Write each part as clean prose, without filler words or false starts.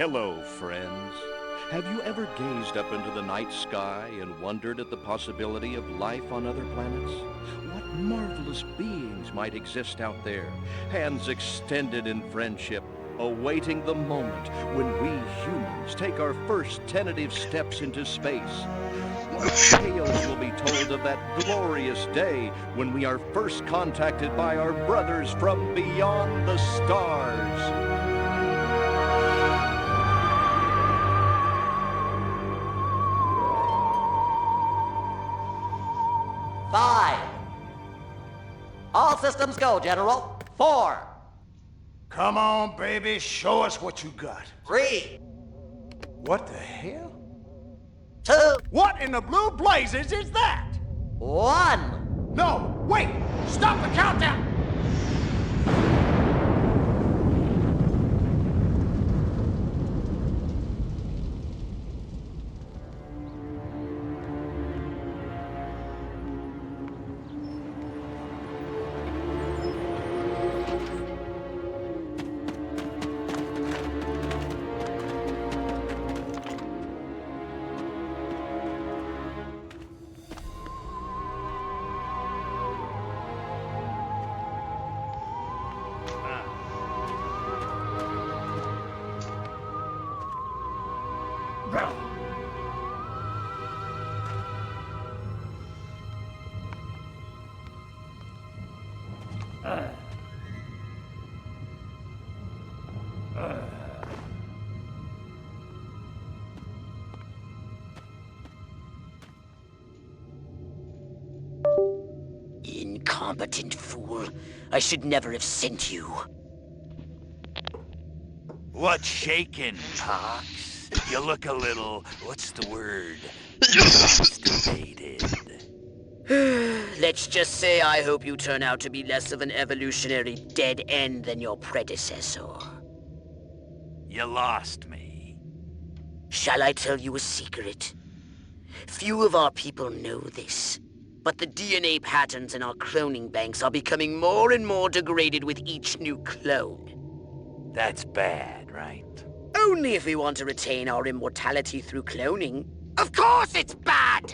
Hello, friends. Have you ever gazed up into the night sky and wondered at the possibility of life on other planets? What marvelous beings might exist out there, hands extended in friendship, awaiting the moment when we humans take our first tentative steps into space? What tales will be told of that glorious day when we are first contacted by our brothers from beyond the stars? 5. All systems go, General. 4. Come on, baby, show us what you got. 3. What the hell? 2. What in the blue blazes is that? 1. No, wait! Stop the countdown! Incompetent fool. I should never have sent you. What's shaking, Pox? You look a little, what's the word? Constipated. Let's just say I hope you turn out to be less of an evolutionary dead end than your predecessor. You lost me. Shall I tell you a secret? Few of our people know this, but the DNA patterns in our cloning banks are becoming more and more degraded with each new clone. That's bad, right? Only if we want to retain our immortality through cloning. Of course it's bad!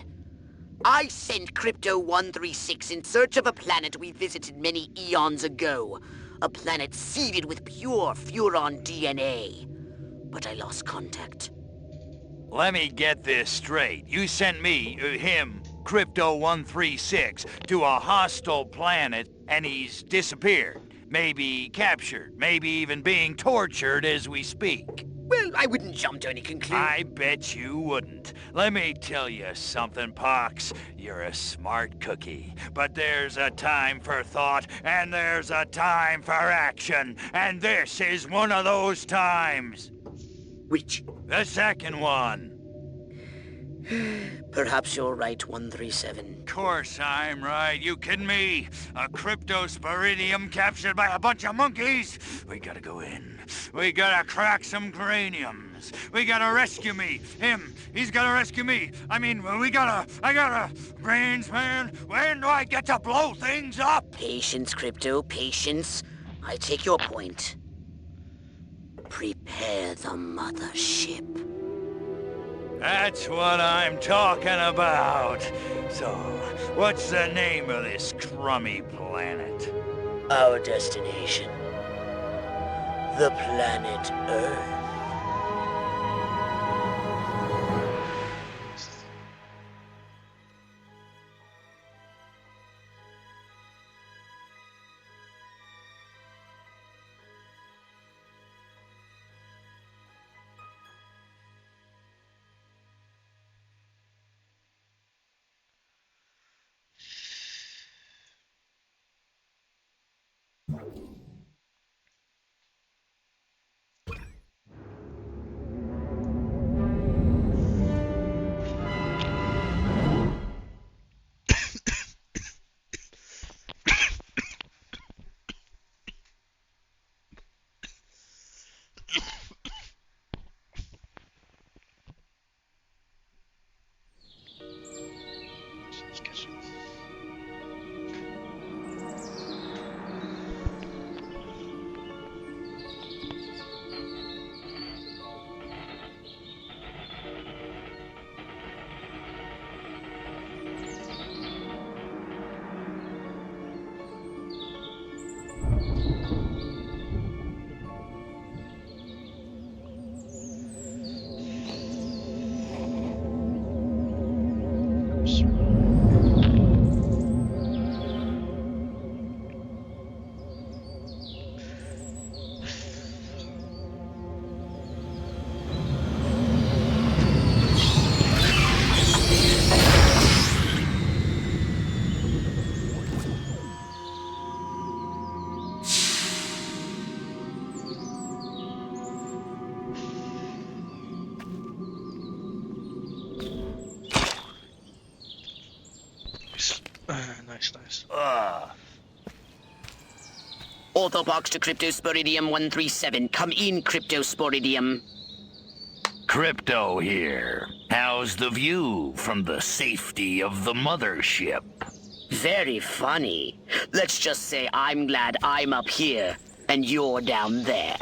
I sent Crypto-136 in search of a planet we visited many eons ago. A planet seeded with pure Furon DNA. But I lost contact. Let me get this straight. You sent me, him, Crypto-136, to a hostile planet, and he's disappeared. Maybe captured, maybe even being tortured as we speak. Well, I wouldn't jump to any conclusion. I bet you wouldn't. Let me tell you something, Pox. You're a smart cookie. But there's a time for thought, and there's a time for action. And this is one of those times. Which? The second one. Perhaps you're right, 137. Course I'm right. You kidding me? A cryptosporidium captured by a bunch of monkeys? We gotta go in. We gotta crack some craniums. We gotta rescue me. Him. He's gotta rescue me. I gotta... Brains, man. When do I get to blow things up? Patience, Crypto, patience. I take your point. Prepare the mothership. That's what I'm talking about. So, what's the name of this crummy planet? Our destination. The planet Earth. Nice. Orthopox to Cryptosporidium 137. Come in, Cryptosporidium. Crypto here. How's the view from the safety of the mothership? Very funny. Let's just say I'm glad I'm up here and you're down there.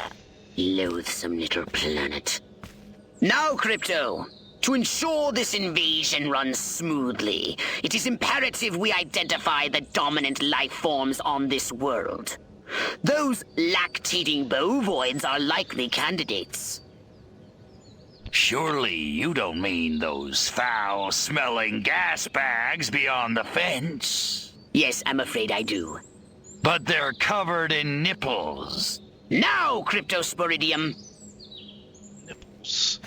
Loathsome little planet. Now, Crypto, to ensure this invasion runs smoothly, it is imperative we identify the dominant life forms on this world. Those lactating bovoids are likely candidates. Surely you don't mean those foul-smelling gas bags beyond the fence? Yes, I'm afraid I do. But they're covered in nipples. Now, Cryptosporidium! Nipples.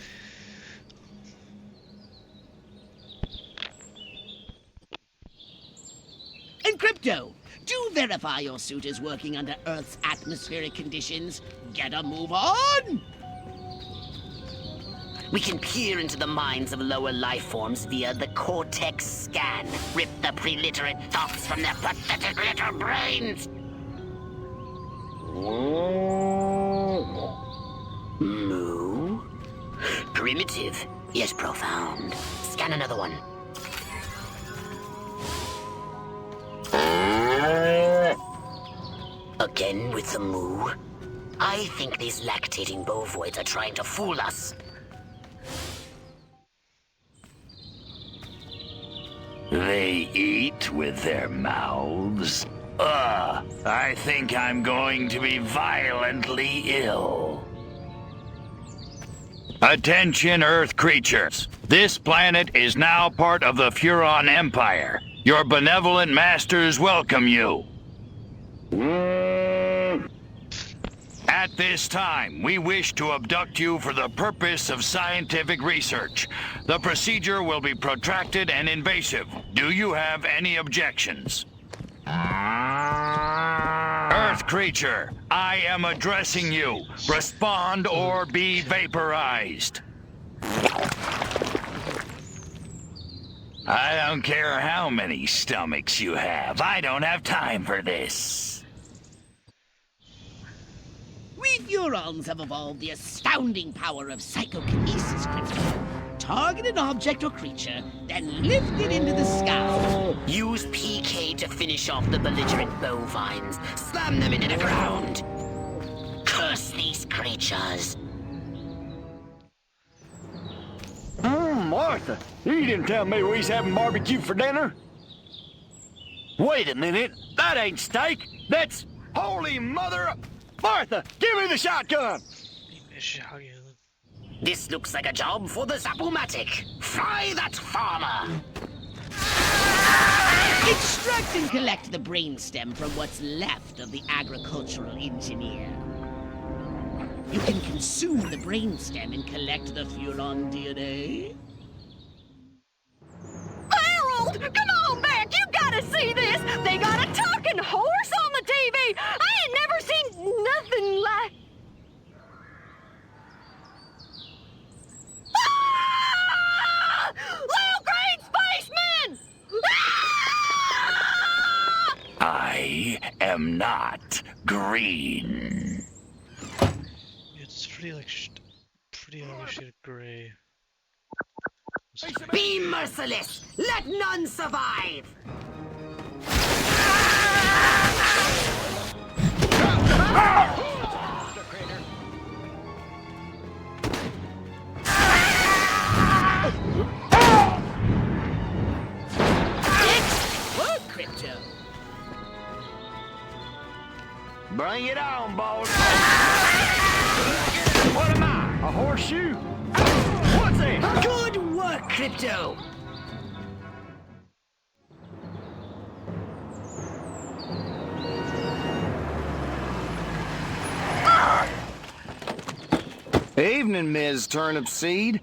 And Crypto, do verify your suit is working under Earth's atmospheric conditions. Get a move on! We can peer into the minds of lower life forms via the cortex scan. Rip the preliterate thoughts from their pathetic little brains. Moo? Primitive, yet profound. Scan another one. Again with the moo? I think these lactating bovoids are trying to fool us. They eat with their mouths? I think I'm going to be violently ill. Attention, Earth creatures. This planet is now part of the Furon Empire. Your benevolent masters welcome you. At this time, we wish to abduct you for the purpose of scientific research. The procedure will be protracted and invasive. Do you have any objections? Earth creature, I am addressing you. Respond or be vaporized. I don't care how many stomachs you have. I don't have time for this. We Furons have evolved the astounding power of psychokinesis, Crypto. Target an object or creature, then lift it into the sky. Use PK to finish off the belligerent bovines. Slam them into the ground. Curse these creatures. Martha, you didn't tell me we was having barbecue for dinner. Wait a minute, that ain't steak. That's holy mother... Martha, give me the shotgun! This looks like a job for the Zapumatic. Fry that farmer! Extract and collect the brainstem from what's left of the agricultural engineer. You can consume the brainstem and collect the Furon DNA. Harold! Come on back! You gotta see this! They got a talking horse on the TV! I ain't never seen nothing like... Ah! Little green spaceman! Ah! I am not green. It's pretty like pretty other shade of gray. Be merciless! Let none survive! Work, Crypto. Bring it on, boss. What am I, a horseshoe? What's it? Good work, Crypto! Evening, Ms. Turnip Seed.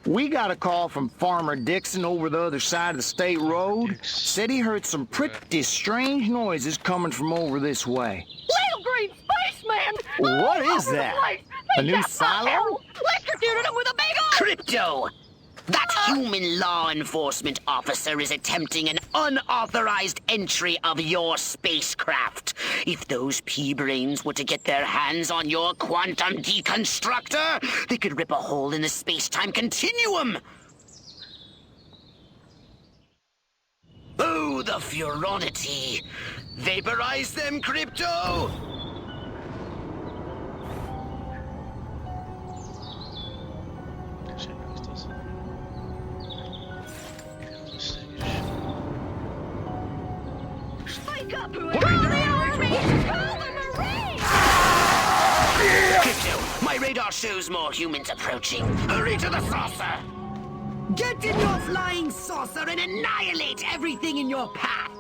We got a call from Farmer Dixon over the other side of the state road. Said he heard some pretty strange noises coming from over this way. Little green spaceman! What All is over the that? place. A They new got my silo? Harold electrocuted him with a big old... Crypto! That human law enforcement officer is attempting an unauthorized entry of your spacecraft. If those pea-brains were to get their hands on your quantum deconstructor, they could rip a hole in the space-time continuum. Oh, the furonity! Vaporize them, Crypto! Wake up, whoever! Call the army! Call the Marines! Crypto, my radar shows more humans approaching. Hurry to the saucer! Get in your flying saucer and annihilate everything in your path!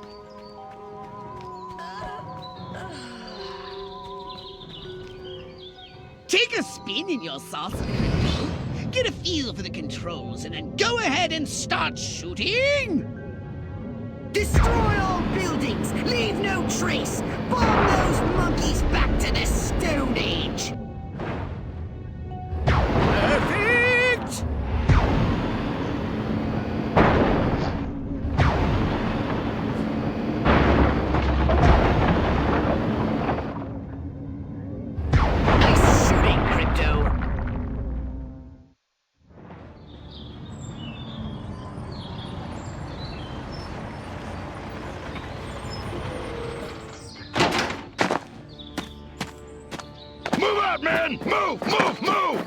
Take a spin in your saucer, Crypto. Get a feel for the controls and then go ahead and start shooting! Destroy all buildings! Leave no trace! Bomb those monkeys back to the Stone Age! Perfect! Nice shooting, Crypto! Move out, man! Move, move, move!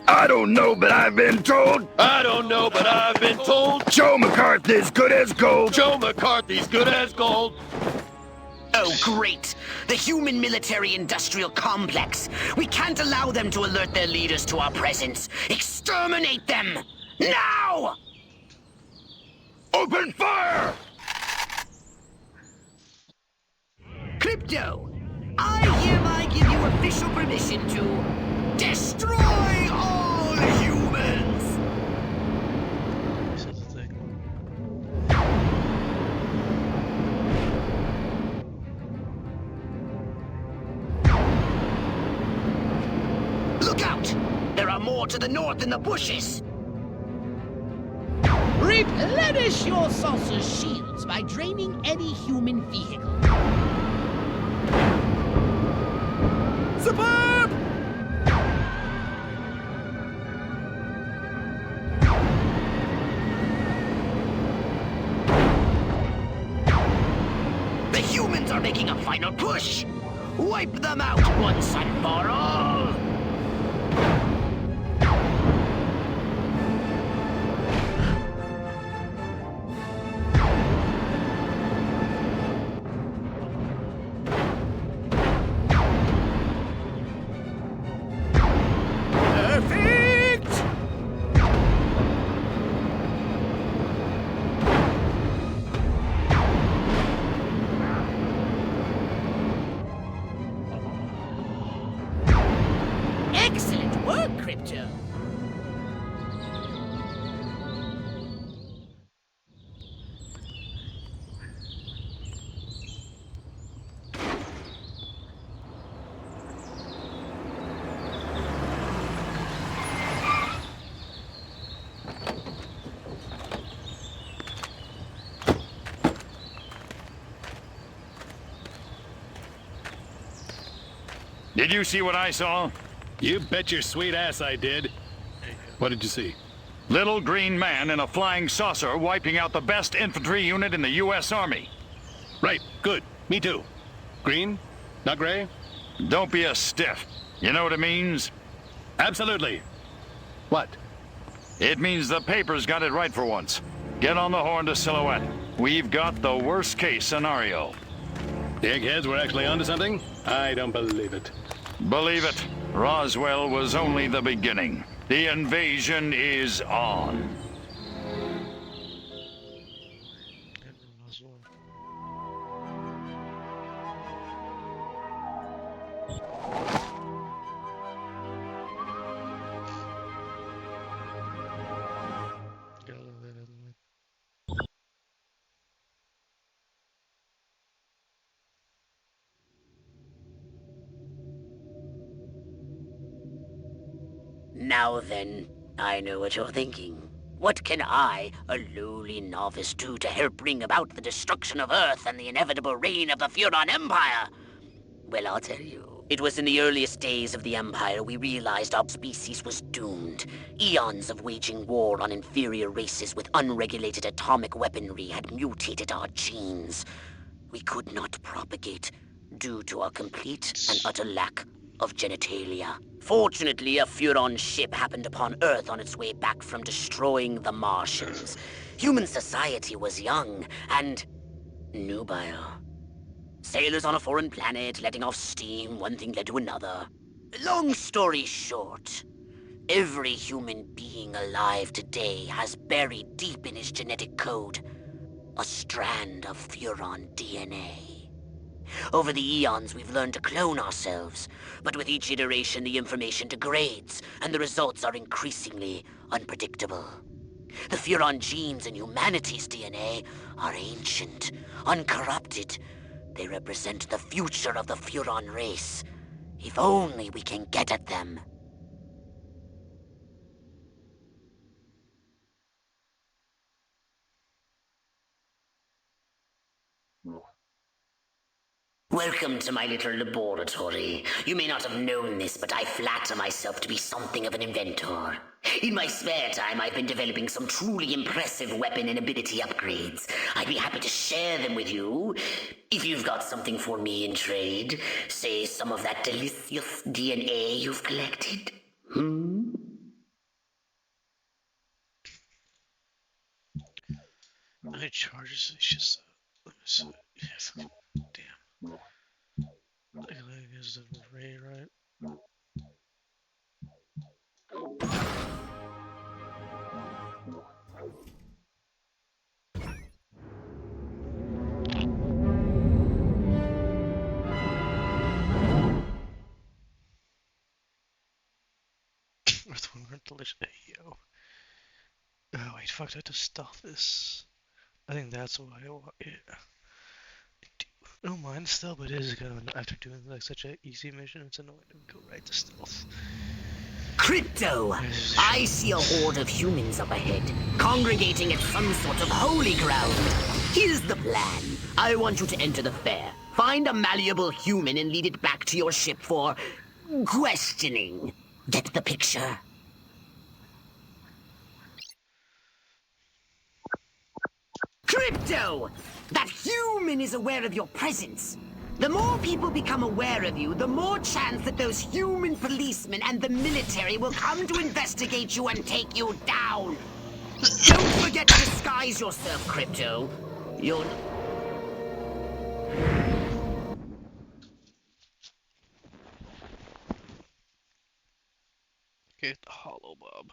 I don't know, but I've been told. I don't know, but I've been told Joe McCarthy's good as gold. Joe McCarthy's good as gold. Oh, great! The human military-industrial complex. We can't allow them to alert their leaders to our presence. Exterminate them! Now! Open fire! Crypto, I hereby give you official permission to destroy all humans! This is the thing. Look out! There are more to the north in the bushes! Replenish your saucer's shields by draining any human vehicle. Superb! The humans are making a final push! Wipe them out once and for all! Perfect! Excellent work, Crypto. Did you see what I saw? You bet your sweet ass I did. What did you see? Little green man in a flying saucer wiping out the best infantry unit in the U.S. Army. Right, good. Me too. Green? Not gray? Don't be a stiff. You know what it means? Absolutely. What? It means the papers got it right for once. Get on the horn to Silhouette. We've got the worst case scenario. The eggheads were actually onto something? I don't believe it. Believe it, Roswell was only the beginning. The invasion is on. Everyone as well. Now then, I know what you're thinking. What can I, a lowly novice, do to help bring about the destruction of Earth and the inevitable reign of the Furon Empire? Well, I'll tell you. It was in the earliest days of the Empire we realized our species was doomed. Eons of waging war on inferior races with unregulated atomic weaponry had mutated our genes. We could not propagate due to our complete and utter lack of genitalia. Fortunately, a Furon ship happened upon Earth on its way back from destroying the Martians. Human society was young and nubile. Sailors on a foreign planet, letting off steam, one thing led to another. Long story short, every human being alive today has buried deep in his genetic code a strand of Furon DNA. Over the eons, we've learned to clone ourselves, but with each iteration, the information degrades, and the results are increasingly unpredictable. The Furon genes in humanity's DNA are ancient, uncorrupted. They represent the future of the Furon race. If only we can get at them. Welcome to my little laboratory. You may not have known this, but I flatter myself to be something of an inventor. In my spare time, I've been developing some truly impressive weapon and ability upgrades. I'd be happy to share them with you, if you've got something for me in trade. Say some of that delicious DNA you've collected. My charges is just damn. I think it's the ray, right? Earthworm ventilation. Hey, yo. Oh wait, fuck! I have to stop this. I think that's why I want. Yeah. I don't mind stealth, but it is kind of after doing like such an easy mission, it's annoying to go right to stealth. Crypto! I see a horde of humans up ahead, congregating at some sort of holy ground. Here's the plan. I want you to enter the fair, find a malleable human and lead it back to your ship for questioning. Get the picture? Crypto! That human is aware of your presence. The more people become aware of you, the more chance that those human policemen and the military will come to investigate you and take you down. Don't forget to disguise yourself, Crypto. You'll... Okay, the hollow bob.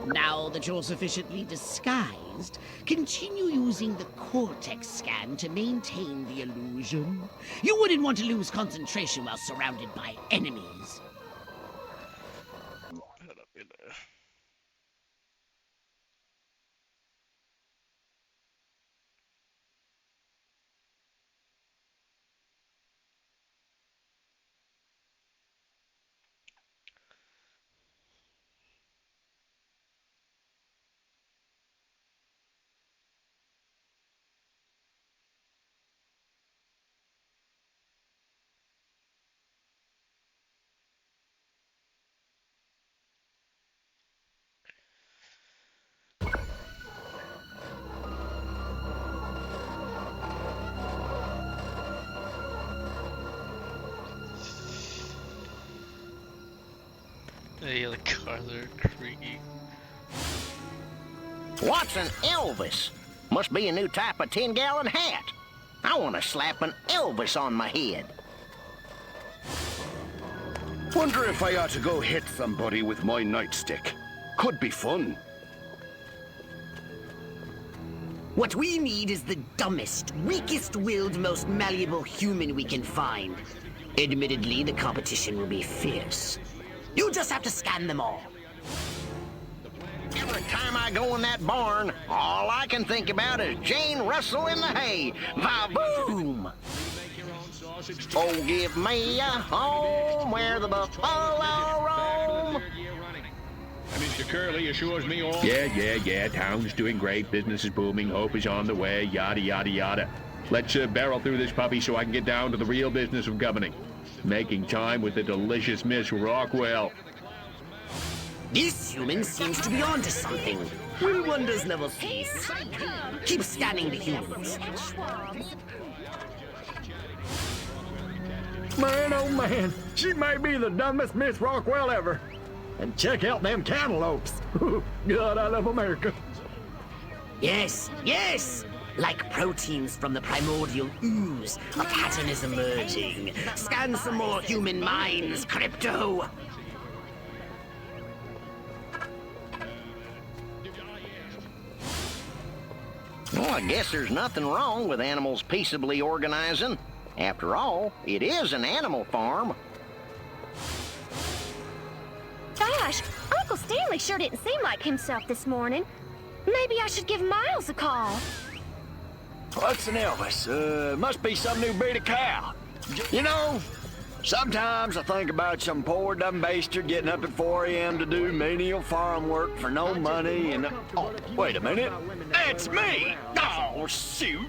Now that you're sufficiently disguised, continue using the cortex scan to maintain the illusion. You wouldn't want to lose concentration while surrounded by enemies. Yeah, the cars are creaky. What's an Elvis? Must be a new type of 10-gallon hat. I want to slap an Elvis on my head. Wonder if I ought to go hit somebody with my nightstick. Could be fun. What we need is the dumbest, weakest-willed, most malleable human we can find. Admittedly, the competition will be fierce. You just have to scan them all. Every time I go in that barn, all I can think about is Jane Russell in the hay. Va-boom! Oh, give me a home where the buffalo roam. Mr. Curley assures me all... Yeah. Town's doing great. Business is booming. Hope is on the way. Yada, yada, yada. Let's barrel through this puppy so I can get down to the real business of governing. Making time with the delicious Miss Rockwell. This human seems to be onto something. Will wonders never cease. Keep scanning the humans. Man, oh man, she may be the dumbest Miss Rockwell ever. And check out them cantaloupes. God, I love America. Yes. Like proteins from the primordial ooze, a pattern is emerging. Scan some more human minds, Crypto. Well, I guess there's nothing wrong with animals peaceably organizing. After all, it is an animal farm. Gosh, Uncle Stanley sure didn't seem like himself this morning. Maybe I should give Miles a call. What's an Elvis? Must be some new breed of cow. You know, sometimes I think about some poor dumb baster getting up at 4 a.m. to do menial farm work for no money and... Oh, wait a minute. That's me! Oh, shoot!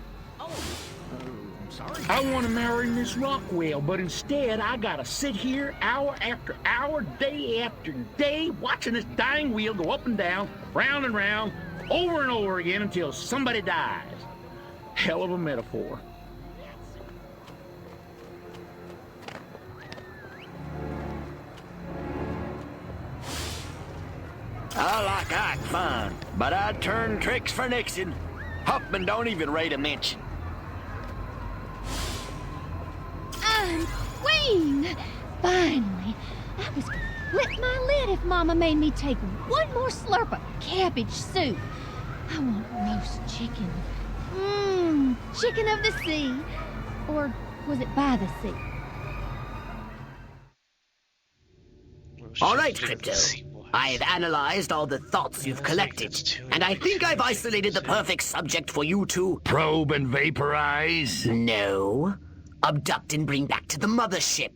I want to marry Miss Rockwell, but instead I gotta sit here hour after hour, day after day, watching this dying wheel go up and down, round and round, over and over again until somebody dies. Hell of a metaphor. I like Ike fine, but I'd turn tricks for Nixon. Huffman don't even rate a mention. I'm Queen! Finally! I was gonna flip my lid if Mama made me take one more slurp of cabbage soup. I want roast chicken. Chicken of the sea. Or was it by the sea? All right, Crypto. I've analyzed all the thoughts you've collected, and I think I've isolated the perfect subject for you to... Probe and vaporize? No. Abduct and bring back to the mothership.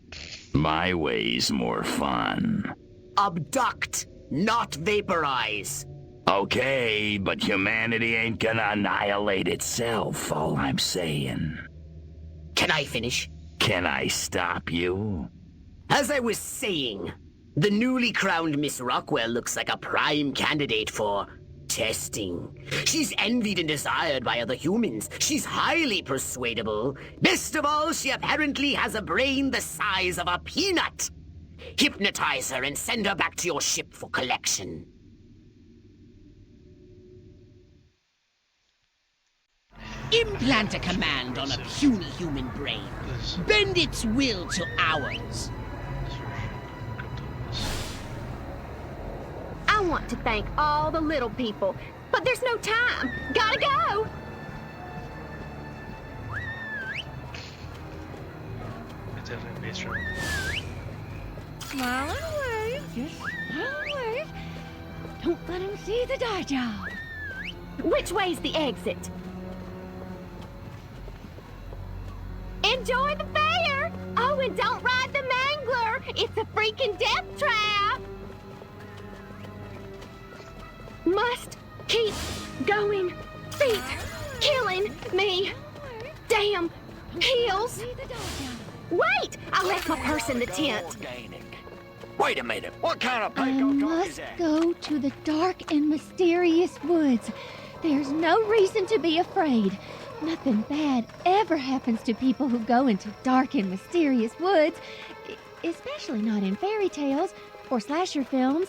My way's more fun. Abduct, not vaporize. Okay, but humanity ain't gonna annihilate itself, all I'm saying. Can I finish? Can I stop you? As I was saying, the newly crowned Miss Rockwell looks like a prime candidate for testing. She's envied and desired by other humans. She's highly persuadable. Best of all, she apparently has a brain the size of a peanut. Hypnotize her and send her back to your ship for collection. Implant a command on a puny human brain. Bend its will to ours. I want to thank all the little people, but there's no time. Gotta go! It's definitely a base room. Smile and wave. Just smile and wave. Don't let him see the dye job. Which way's the exit? Enjoy the fair! Oh, and don't ride the mangler! It's a freaking death trap! Must keep going. Feet killing me. Damn heels. Wait! I left my purse in the tent. Wait a minute. What kind of I paygo talk is must that? go to the dark and mysterious woods. There's no reason to be afraid. Nothing bad ever happens to people who go into dark and mysterious woods, especially not in fairy tales or slasher films.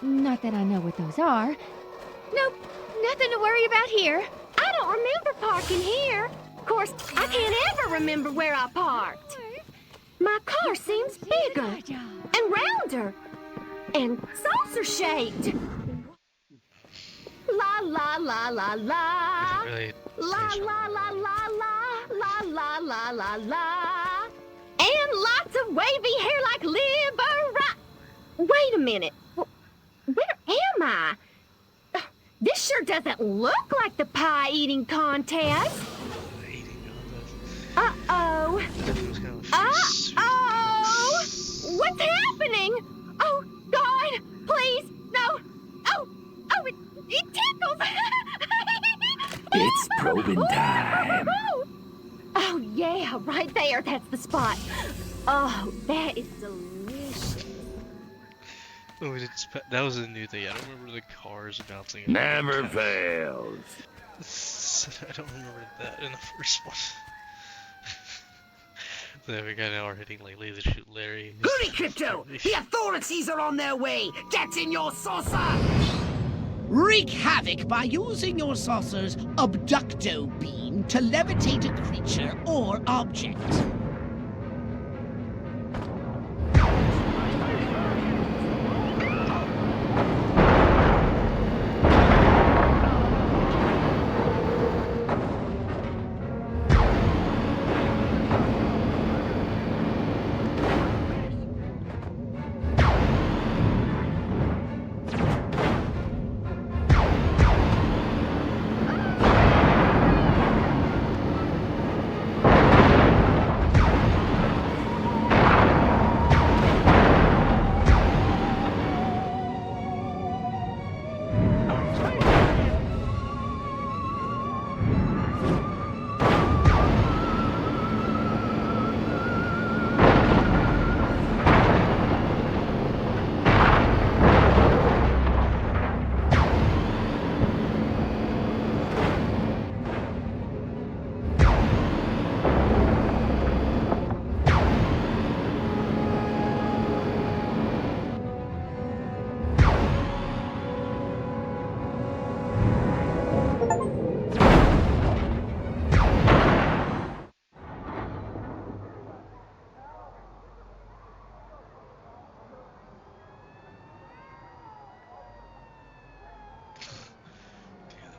Not that I know what those are. Nope, nothing to worry about here. I don't remember parking here. Of course, I can't ever remember where I parked. My car seems bigger and rounder and saucer-shaped. La la la la la. Really La la la la la la la la la. And lots of wavy hair like Libera. Wait a minute. Where am I? sure doesn't look like the pie-eating contest. Uh-oh. Uh-oh! What's happening? Oh, God, please, no. Oh, it tickles. It's probing time. Oh, yeah, right there. That's the spot. Oh, that is delicious. Oh, that was a new thing. I don't remember the cars bouncing. Never fails. I don't remember that in the first one. So we got now are hitting lately to shoot Larry. Hurry, Crypto! The authorities are on their way! Get in your saucer! Wreak havoc by using your saucer's abducto beam to levitate a creature or object.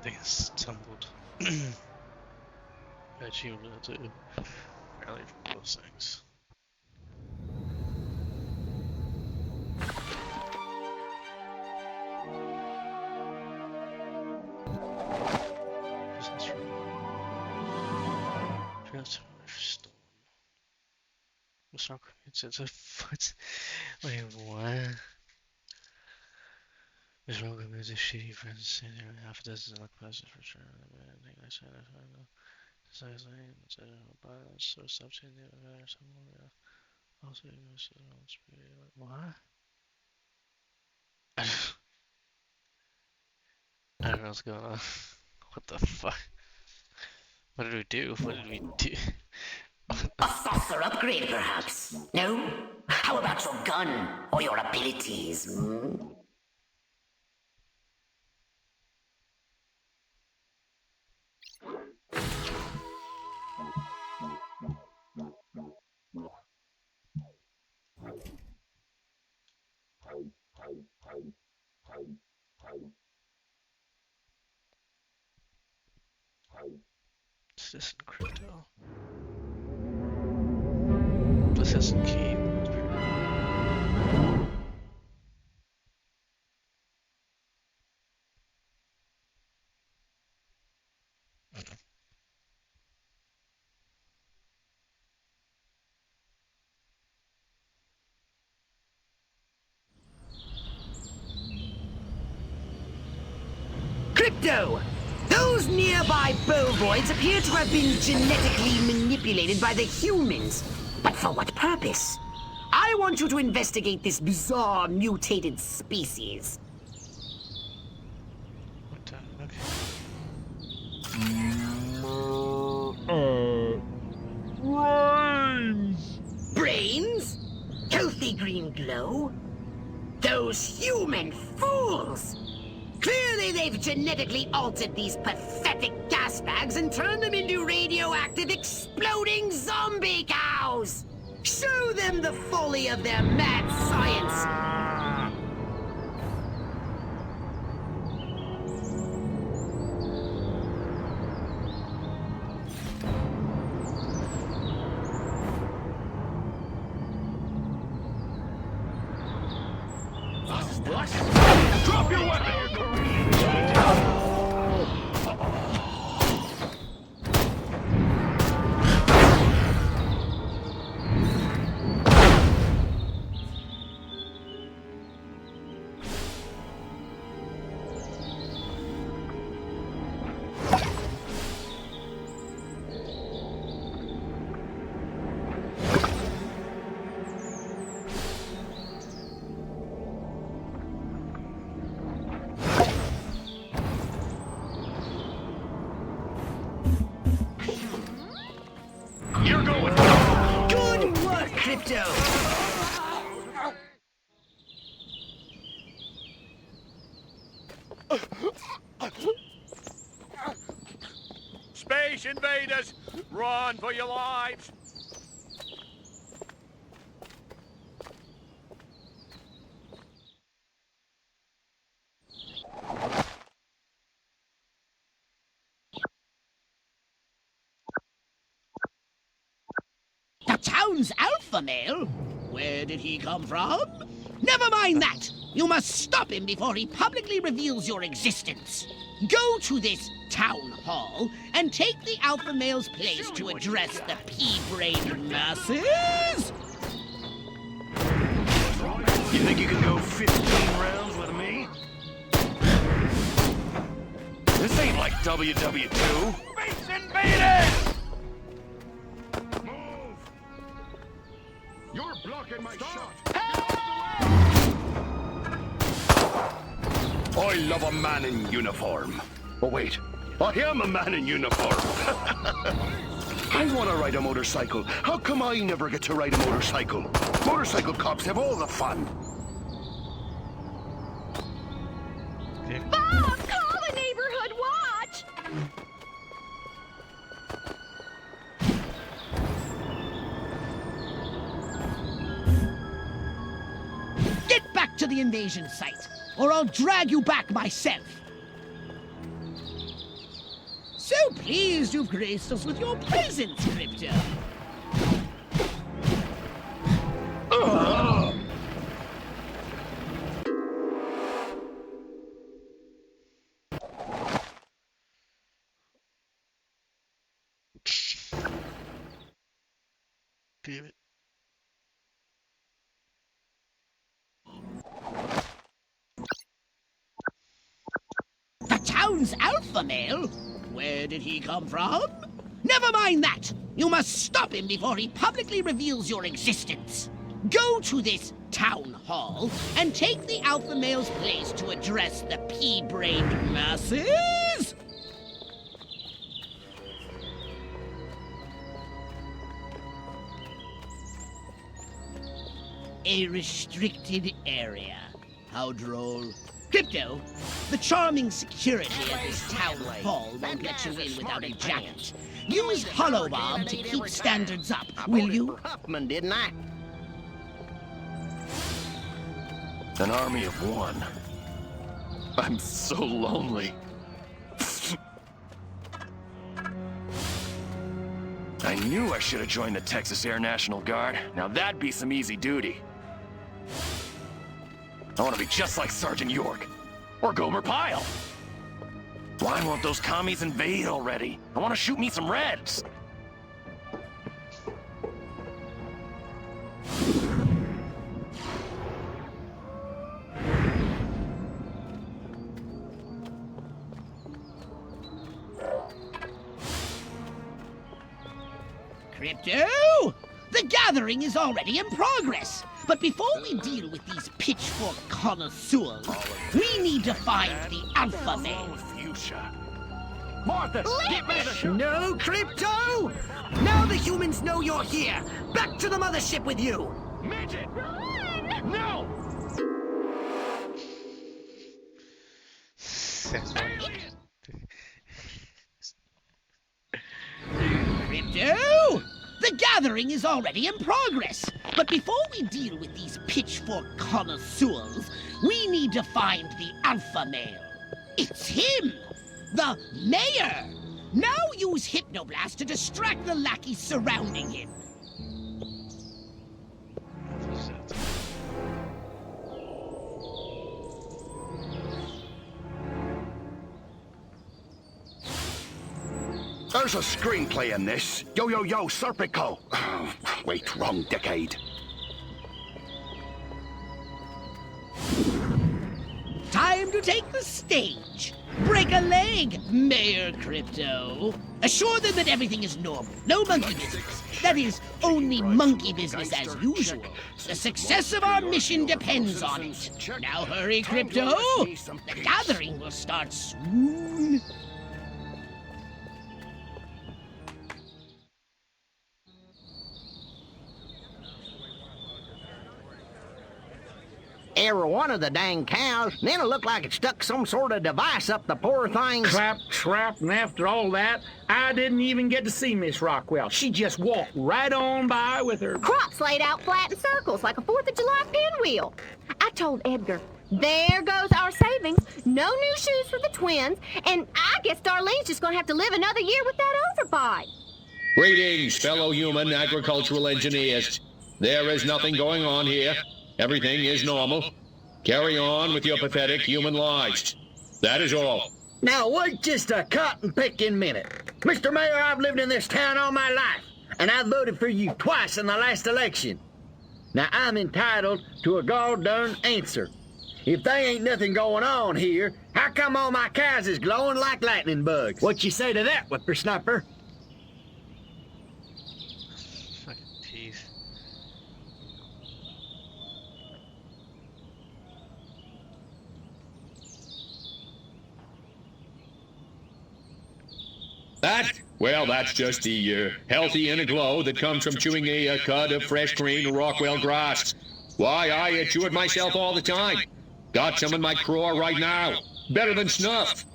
They stumbled. Achieved that too. Apparently for those things. Business room. Storm. What's wrong? It's a foot. Wait, what? Miss Rogan is a shitty friend sitting there half a dozen luck passes for sure. I think I said it. I know. Besides, I ain't said it about it. So stop saying the other or something. Also, you know, so it's pretty like, what? I don't know what's going on. What the fuck? What did we do? What did we do? A saucer upgrade, perhaps? No? How about your gun or your abilities? This isn't crypto. This isn't key. Crypto! Those nearby bovoids appear to have been genetically manipulated by the humans. But for what purpose? I want you to investigate this bizarre mutated species. Brains! Brains? Healthy green glow? Those human fools! Clearly they've genetically altered these pathetic gas bags and turned them into radioactive exploding zombie cows! Show them the folly of their mad science! Drop your weapon! Run for your lives! The town's alpha male? Where did he come from? Never mind that! You must stop him before he publicly reveals your existence. Go to this town hall and take the alpha male's place to address the pea-brained masses! You think you can go 15 rounds with me? This ain't like WW2. Space Invaders! Move! You're blocking my shot. I love a man in uniform. Oh, wait. I am a man in uniform. I want to ride a motorcycle. How come I never get to ride a motorcycle? Motorcycle cops have all the fun. Bob, call the neighborhood watch! Get back to the invasion site, or I'll drag you back myself. So pleased you've graced us with your presence, Crypto. Damn it. The town's alpha male? Where did he come from? Never mind that! You must stop him before he publicly reveals your existence. Go to this town hall and take the alpha male's place to address the pea-brained masses! A restricted area. How droll. Crypto, the charming security at this town hall won't let you in without a jacket. Use Hollow Bob to keep standards up, will you? Huffman, didn't I? An army of one. I'm so lonely. I knew I should have joined the Texas Air National Guard. Now that'd be some easy duty. I want to be just like Sergeant York. Or Gomer Pyle. Why won't those commies invade already? I want to shoot me some Reds. Crypto! The gathering is already in progress. But before we deal with these pitchfork connoisseurs, we need to find the alpha male. Martha, get me the... No, Crypto! Now the humans know you're here! Back to the mothership with you! Midget! Run! No! That's funny. Crypto! The gathering is already in progress. But before we deal with these pitchfork connoisseurs, we need to find the alpha male. It's him! The mayor! Now use Hypnoblast to distract the lackeys surrounding him. There's a screenplay in this. Yo, yo, yo, Serpico. Oh, wait, wrong decade. Time to take the stage. Break a leg, Mayor Crypto. Assure them that everything is normal. No monkey business. That is, only monkey business as usual. The success of our mission depends on it. Now hurry, Crypto. The gathering will start soon. every one of the dang cows. Then it looked like it stuck some sort of device up the poor thing's... Claptrap, and after all that, I didn't even get to see Miss Rockwell. She just walked right on by with her... Crops laid out flat in circles like a 4th of July pinwheel. I told Edgar, there goes our savings. No new shoes for the twins, and I guess Darlene's just gonna have to live another year with that overbite. Greetings, fellow human agricultural engineers. There is nothing going on here. Everything is normal. Carry on with your pathetic human lives. That is all. Now, wait just a cotton-picking minute. Mr. Mayor, I've lived in this town all my life, and I voted for you twice in the last election. Now, I'm entitled to a gall-darn answer. If they ain't nothing going on here, how come all my cows is glowing like lightning bugs? What you say to that, whippersnapper? Fucking teeth. That? Well, that's just the healthy inner glow that comes from chewing a cud of fresh green Rockwell grass. Why, I chew it myself all the time. Got some in my craw right now. Better than snuff.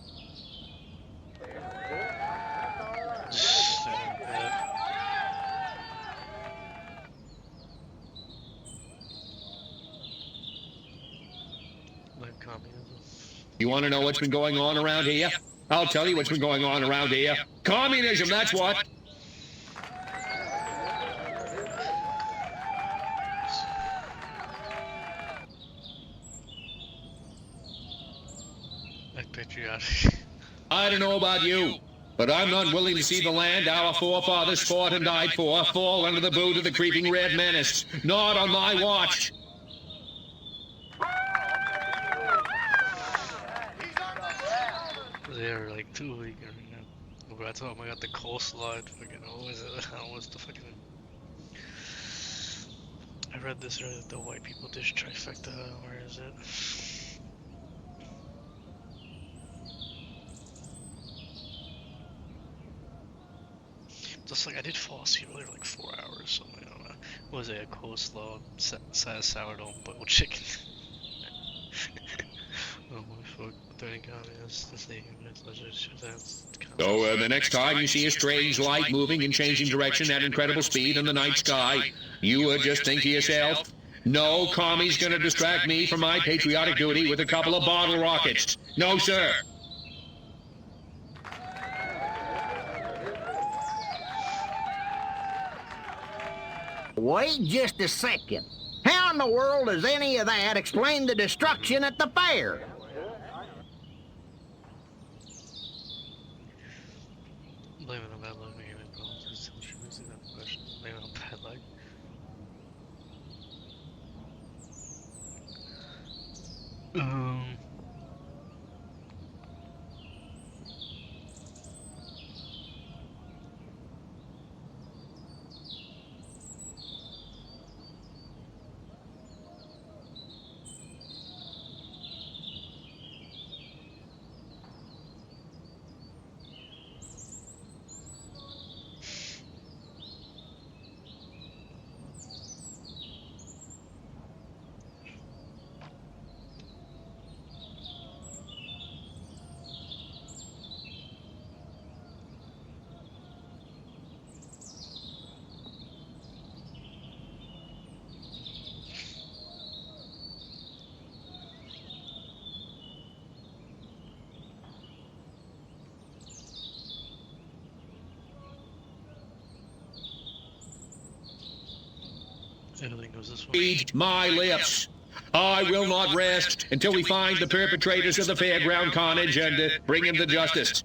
Like communism. You want to know what's been going on around here? I'll tell you what's been going on around here. Communism, that's what. Like patriotic. I don't know about you, but I'm not willing to see the land our forefathers fought and died for fall under the boot of the creeping red menace. Not on my watch. They're like 2 weeks right now. But I told him I got the coleslaw. Fucking, what was it? How was the fucking... I read this earlier, the white people dish trifecta. Where is it? Just like I did fall asleep earlier, like 4 hours. So I don't know. What was it? A coleslaw, sourdough, boiled chicken. Oh my fuck. 30 communists. So the next time you see a strange light moving and changing direction at incredible speed in the night sky, you just think to yourself, no commie's gonna distract me from my patriotic duty with a couple of bottle rockets. No, sir. Wait just a second. How in the world does any of that explain the destruction at the fair? Blame it on bad luck, making it problems. Just tell you missing that question. Blame it on bad luck. Everything goes this way. Read my lips. I will not rest until we find the perpetrators of the fairground carnage and bring them to justice.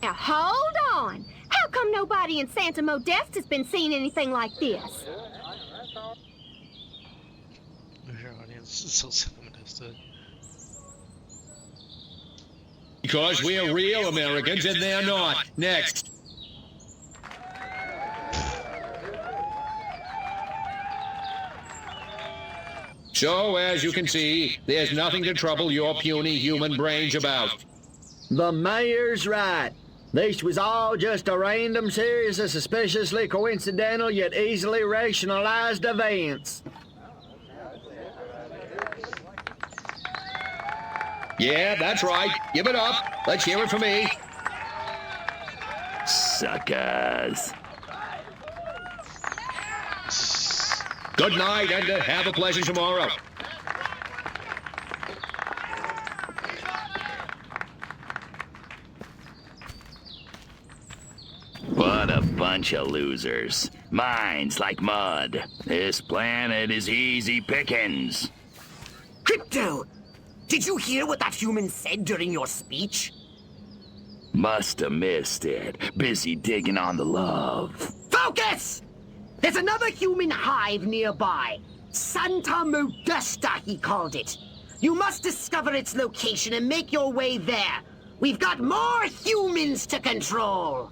Now hold on. How come nobody in Santa Modesta's been seeing anything like this? Your audience is so Modesta. Because we're real Americans and they're not. Next. So, as you can see, there's nothing to trouble your puny human brains about. The mayor's right. This was all just a random series of suspiciously coincidental yet easily rationalized events. Yeah, that's right. Give it up. Let's hear it from me. Suckers. Good night, and have a pleasant tomorrow. What a bunch of losers. Minds like mud. This planet is easy pickings. Crypto! Did you hear what that human said during your speech? Must have missed it. Busy digging on the love. Focus! There's another human hive nearby. Santa Modesta, he called it. You must discover its location and make your way there. We've got more humans to control.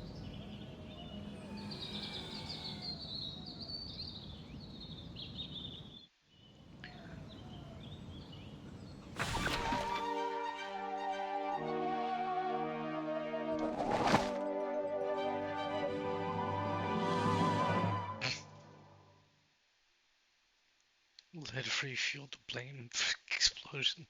Lead-free fuel to blame explosion.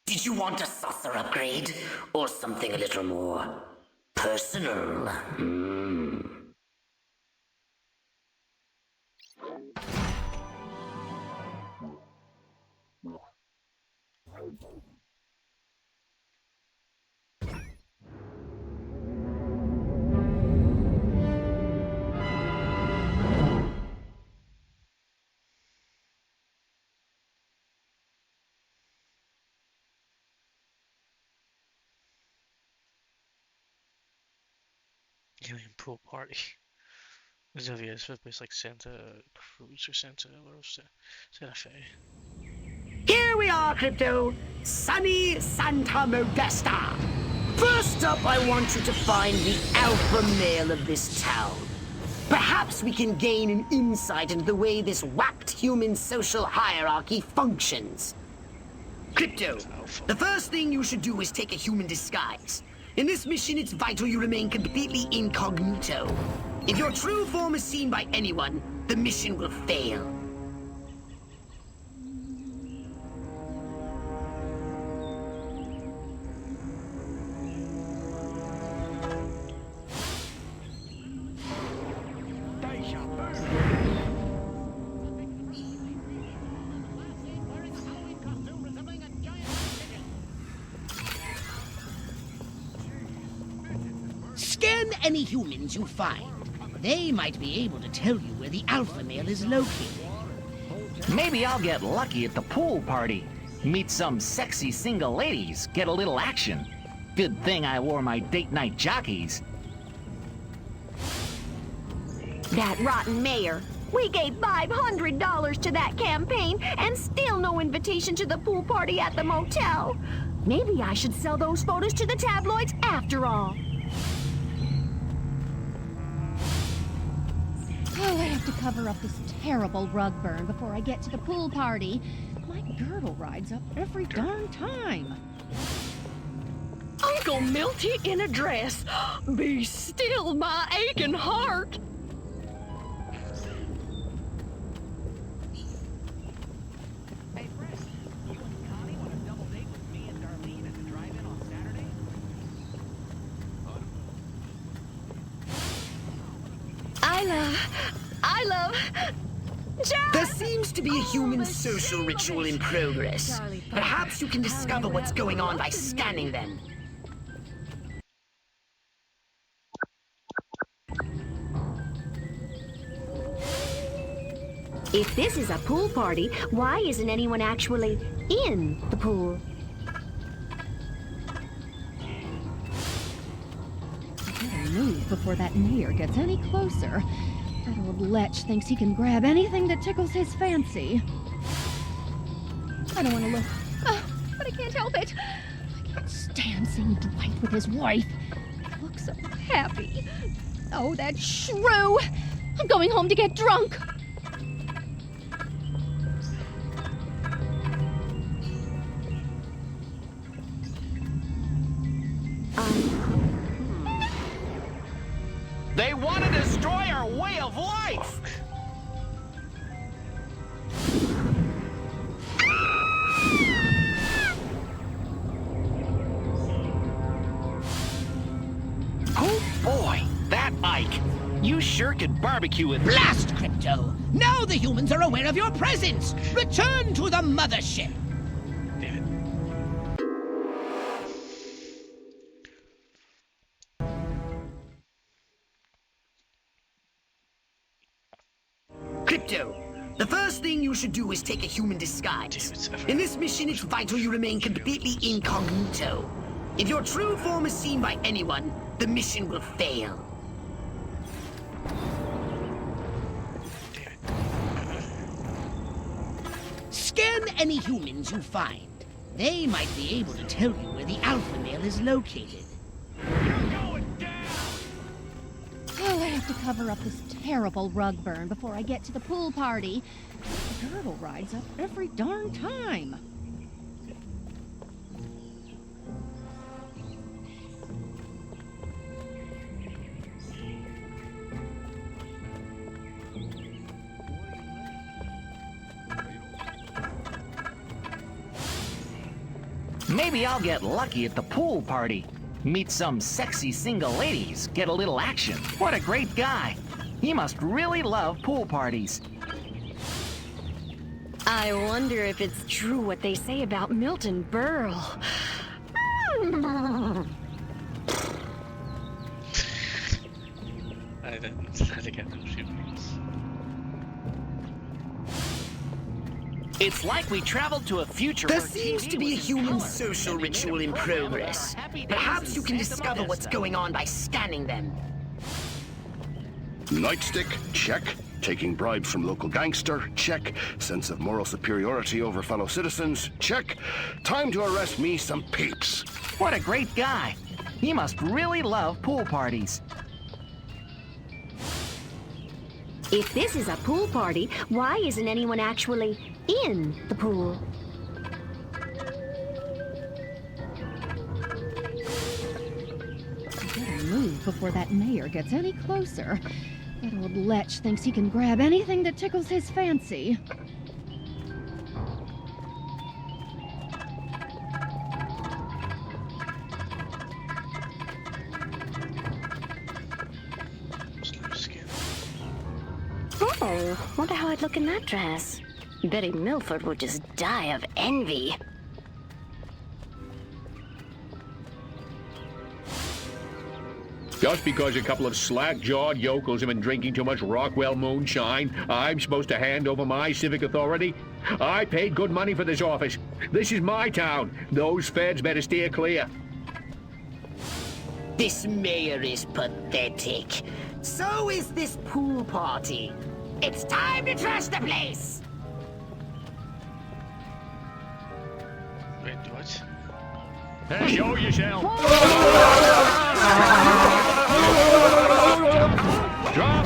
Did you want a saucer upgrade? Or something a little more personal? Alien pool party. This is a place like Santa Cruz or Santa, what was that? Santa Fe. Here we are, Crypto. Sunny Santa Modesta. First up, I want you to find the alpha male of this town. Perhaps we can gain an insight into the way this whacked human social hierarchy functions. Crypto, the first thing you should do is take a human disguise. In this mission, it's vital you remain completely incognito. If your true form is seen by anyone, the mission will fail. Scan any humans you find. They might be able to tell you where the alpha male is located. Maybe I'll get lucky at the pool party. Meet some sexy single ladies, get a little action. Good thing I wore my date night jockeys. That rotten mayor. We gave $500 to that campaign and still no invitation to the pool party at the motel. Maybe I should sell those photos to the tabloids after all. Oh, I have to cover up this terrible rug burn before I get to the pool party. My girdle rides up every darn time. Uncle Milty in a dress. Be still my aching heart. I love Jack. There seems to be a human social ritual in progress. Perhaps you can discover what's going on by scanning them. If this is a pool party, why isn't anyone actually in the pool? I better move before that mayor gets any closer. That old lech thinks he can grab anything that tickles his fancy. I don't want to look, but I can't help it. I can't stand seeing Dwight with his wife. Look so happy. Oh, that shrew! I'm going home to get drunk. They want to destroy our way of life! Oh boy, that Ike. You sure could barbecue with... Blast, Crypto! Now the humans are aware of your presence! Return to the mothership! Crypto, the first thing you should do is take a human disguise. In this mission, it's vital you remain completely incognito. If your true form is seen by anyone, the mission will fail. Scan any humans you find. They might be able to tell you where the alpha male is located. Oh, I have to cover up this terrible rug burn before I get to the pool party. The girdle rides up every darn time. Maybe I'll get lucky at the pool party. Meet some sexy single ladies, get a little action. What a great guy. He must really love pool parties. I wonder if it's true what they say about Milton Berle. I think I know what she means. It's like we traveled to a future There where seems TV to be a was in human color. social ritual in progress. Perhaps you can discover what's going on by scanning them. Nightstick, check. Taking bribes from local gangster, check. Sense of moral superiority over fellow citizens, check. Time to arrest me some peeps. What a great guy. He must really love pool parties. If this is a pool party, why isn't anyone actually in the pool? I better move before that mayor gets any closer. That old lech thinks he can grab anything that tickles his fancy. Oh, wonder how I'd look in that dress. Betty Milford would just die of envy. Just because a couple of slack-jawed yokels have been drinking too much Rockwell moonshine, I'm supposed to hand over my civic authority? I paid good money for this office. This is my town. Those feds better steer clear. This mayor is pathetic. So is this pool party. It's time to trash the place! Wait, what? Hey, show yourself. Drop.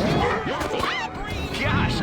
Gosh,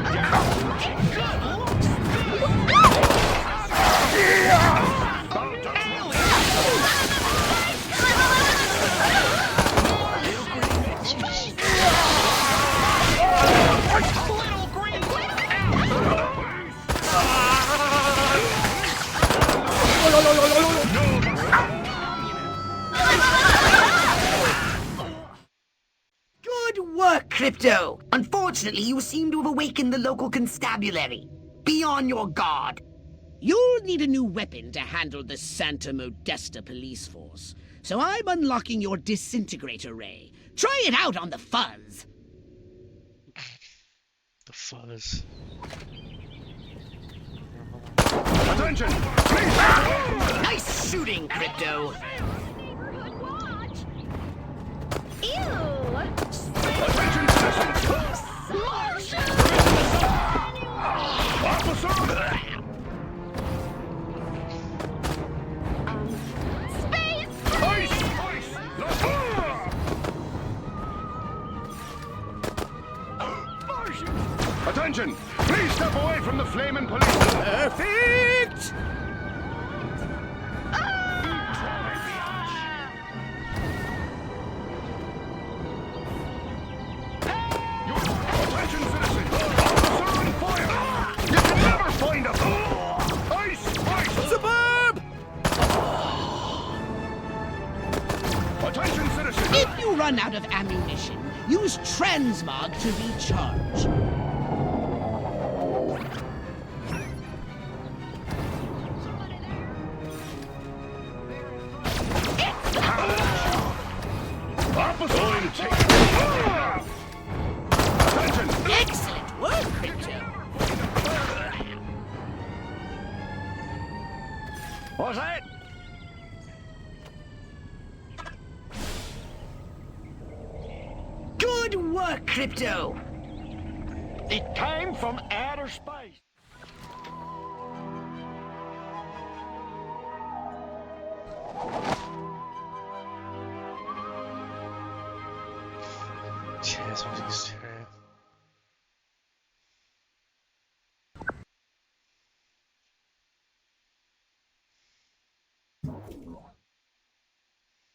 Good work, Crypto! Unfortunately, you seem to have awakened the local constabulary. Be on your guard. You'll need a new weapon to handle the Santa Modesta police force. So I'm unlocking your disintegrator ray. Try it out on the fuzz. The fuzz. Attention! Nice shooting, Crypto. Attention, citizens! Officer! Ice! Ice! Attention! Please step away from the flaming policeman. Perfect! Attention, citizens! Officer on fire! You can never find a... Ice! Ice! Suburb! Attention, citizens! If you run out of ammunition, use transmog to recharge. Officer on Attention! Excellent work, Crypto. What's that? Good work, Crypto! It came from outer space. Jazz music's terrible.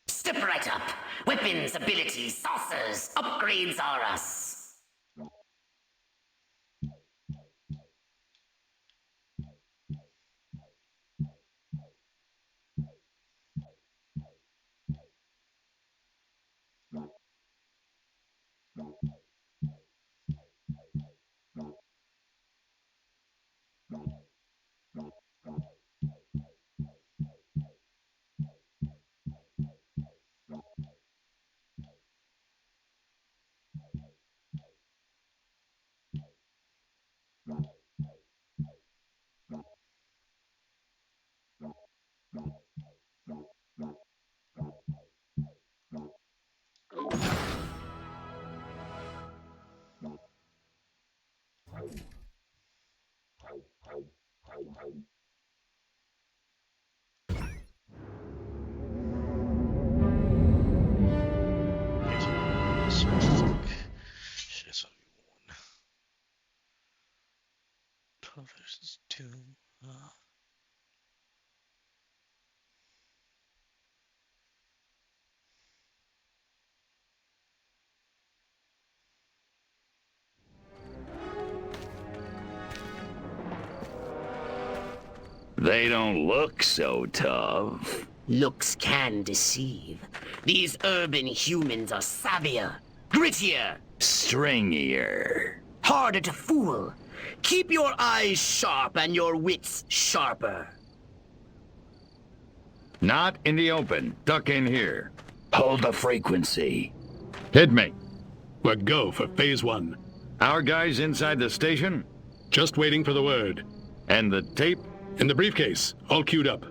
Step right up. Weapons, abilities, saucers, upgrades are us. Versus Doom. They don't look so tough. Looks can deceive. These urban humans are savvier, grittier, Stringier. harder to fool. Keep your eyes sharp and your wits sharper. Not in the open. Duck in here. Hold the frequency. Hit me. We're go for phase 1. Our guys inside the station? Just waiting for the word. And the tape? In the briefcase, all queued up.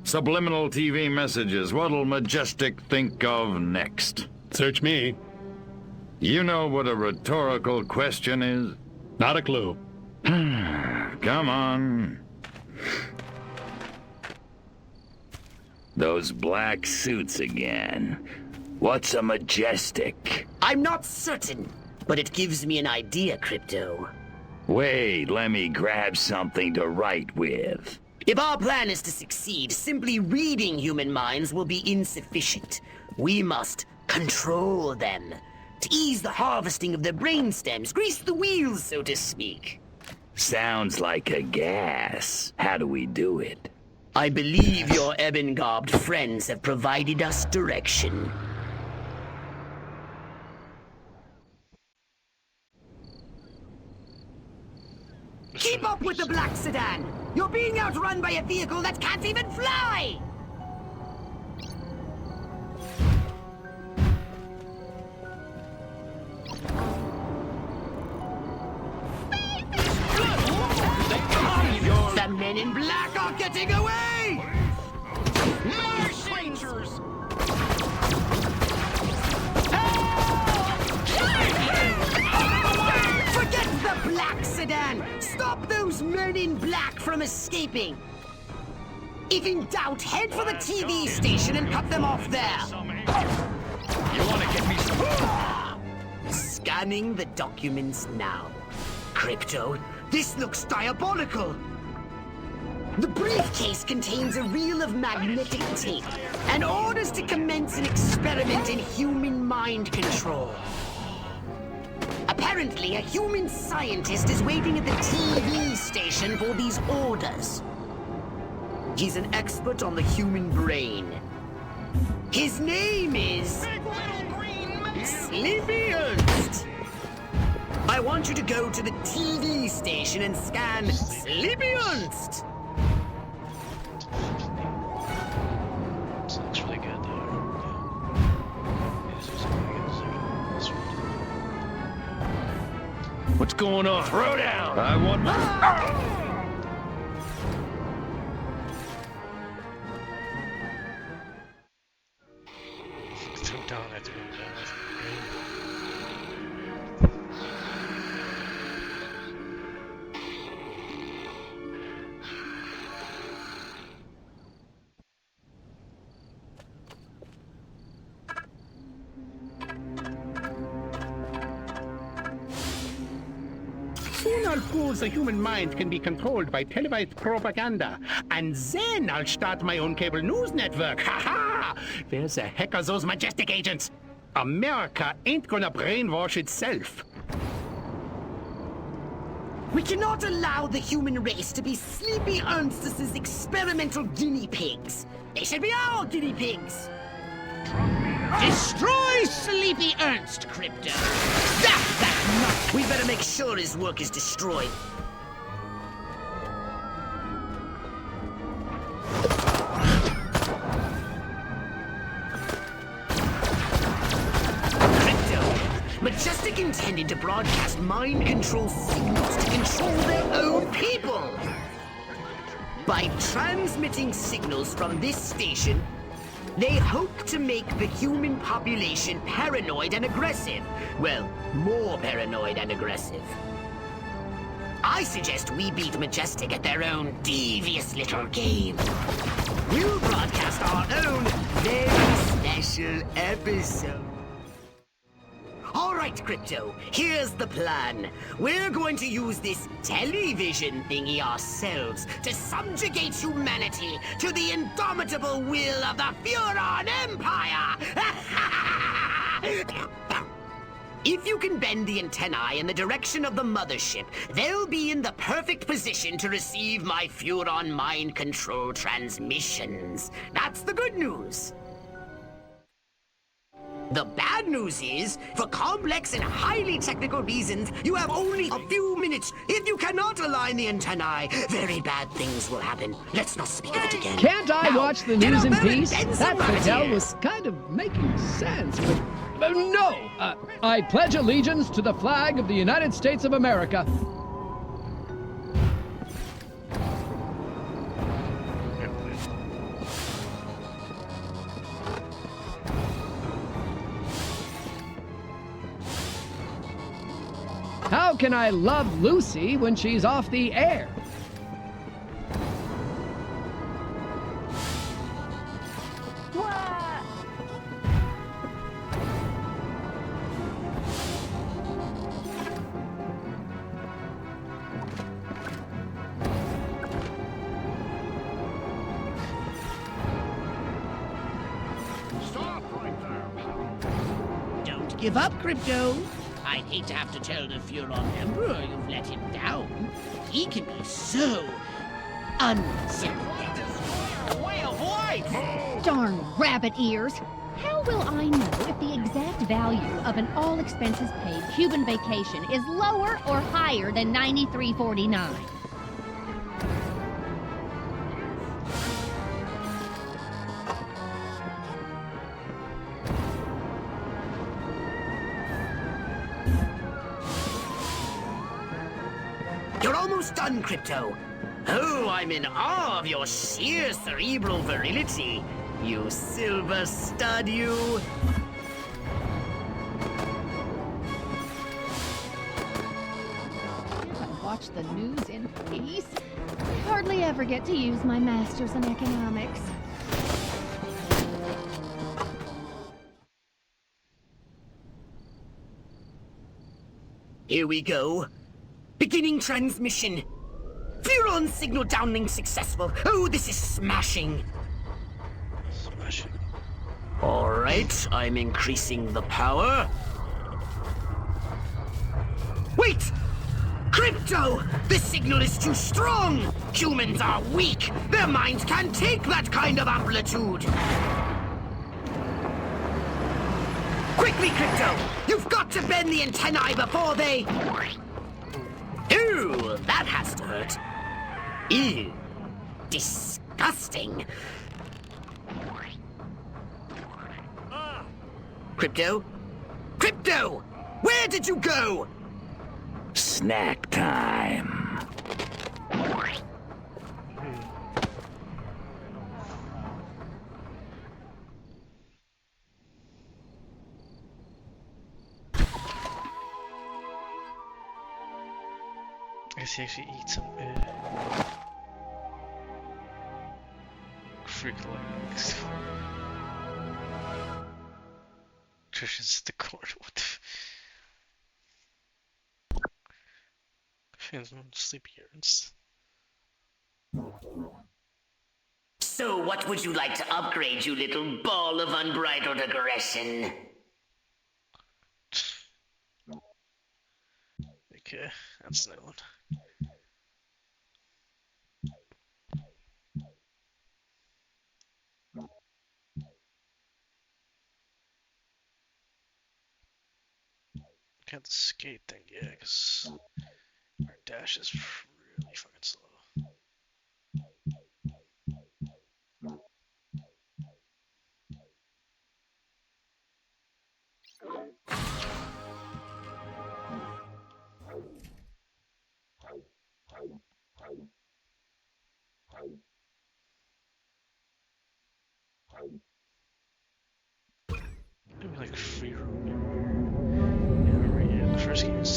Subliminal TV messages. What'll Majestic think of next? Search me. You know what a rhetorical question is? Not a clue. Come on. Those black suits again. What's a Majestic? I'm not certain, but it gives me an idea, Crypto. Wait, let me grab something to write with. If our plan is to succeed, simply reading human minds will be insufficient. We must control them. To ease the harvesting of their brainstems, grease the wheels, so to speak. Sounds like a gas. How do we do it? I believe your ebon-garbed friends have provided us direction. Keep up with the black sedan! You're being outrun by a vehicle that can't even fly! The men in black are getting away! Creatures! Forget the black sedan! Stop those men in black from escaping! If in doubt, head for the TV station and cut them off there! You wanna get me some... Scanning the documents now. Crypto. This looks diabolical. The briefcase contains a reel of magnetic tape and orders to commence an experiment in human mind control. Apparently, a human scientist is waiting at the TV station for these orders. He's an expert on the human brain. His name is... Sleepy Ernst. I want you to go to the TV station and scan Sleepy Ernst. This looks really good though. What's going on? Throw down! I want... Throw down, I threw him down. Soon I'll prove the human mind can be controlled by televised propaganda. And then I'll start my own cable news network. Ha ha! Where the heck are those majestic agents? America ain't gonna brainwash itself. We cannot allow the human race to be Sleepy Ernst's experimental guinea pigs. They should be our guinea pigs. Destroy Sleepy Ernst, Crypto. That's not. We better make sure his work is destroyed. Majestic intended to broadcast mind control signals to control their own people. By transmitting signals from this station, they hope to make the human population paranoid and aggressive. Well, more paranoid and aggressive. I suggest we beat Majestic at their own devious little game. We'll broadcast our own very special episode. All right, Crypto, here's the plan. We're going to use this television thingy ourselves to subjugate humanity to the indomitable will of the Furon Empire! If you can bend the antennae in the direction of the mothership, they'll be in the perfect position to receive my Furon mind control transmissions. That's the good news. The bad news is, for complex and highly technical reasons, you have only a few minutes. If you cannot align the antennae, very bad things will happen. Let's not speak of it again. Can't I Now, watch the get news in over and peace? bend That some Fidel rabbit was kind of making sense, but no! I pledge allegiance to the flag of the United States of America. How can I love Lucy when she's off the air? Don't give up, Crypto. I'd hate to have to tell the Furon Emperor you've let him down. He can be so unsympathetic. Darn rabbit ears! How will I know if the exact value of an all-expenses-paid Cuban vacation is lower or higher than $93.49? You're almost done, Crypto. Oh, I'm in awe of your sheer cerebral virility. You silver stud, you. I watch the news in peace. I hardly ever get to use my masters in economics. Here we go. Beginning transmission. Furon signal downlink successful. Oh, this is smashing. Smashing. All right, I'm increasing the power. Wait! Crypto! This signal is too strong! Humans are weak! Their minds can't take that kind of amplitude! Quickly, Crypto! You've got to bend the antennae before they... Ooh, that has to hurt. Ew. Disgusting. Crypto? Crypto! Where did you go? Snack time. I guess he actually eats some freak legs. Christian's the court. What the fans don't sleep here. So what would you like to upgrade, you little ball of unbridled aggression? Okay, that's that one. Got the skate thing, yeah, because our dash is really fucking slow. Maybe like free roam. Yeah, the first game is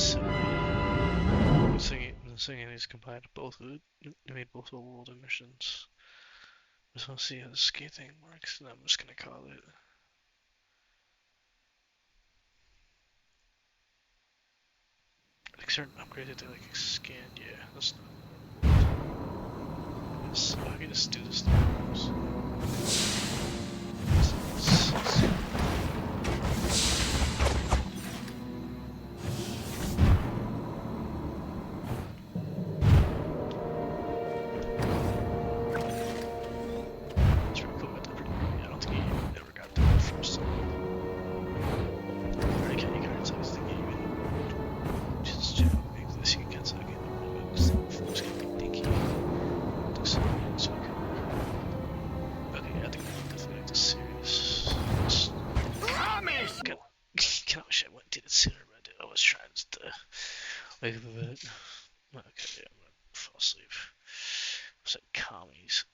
silly. The second is combined both. They made both world missions. I just want to see how the skate thing works, and I'm just gonna call it. Like certain upgrades they like expand. Yeah, that's not. So I can just do this thing. Wait a minute. Okay, I'm gonna fall asleep. What's that? Commies.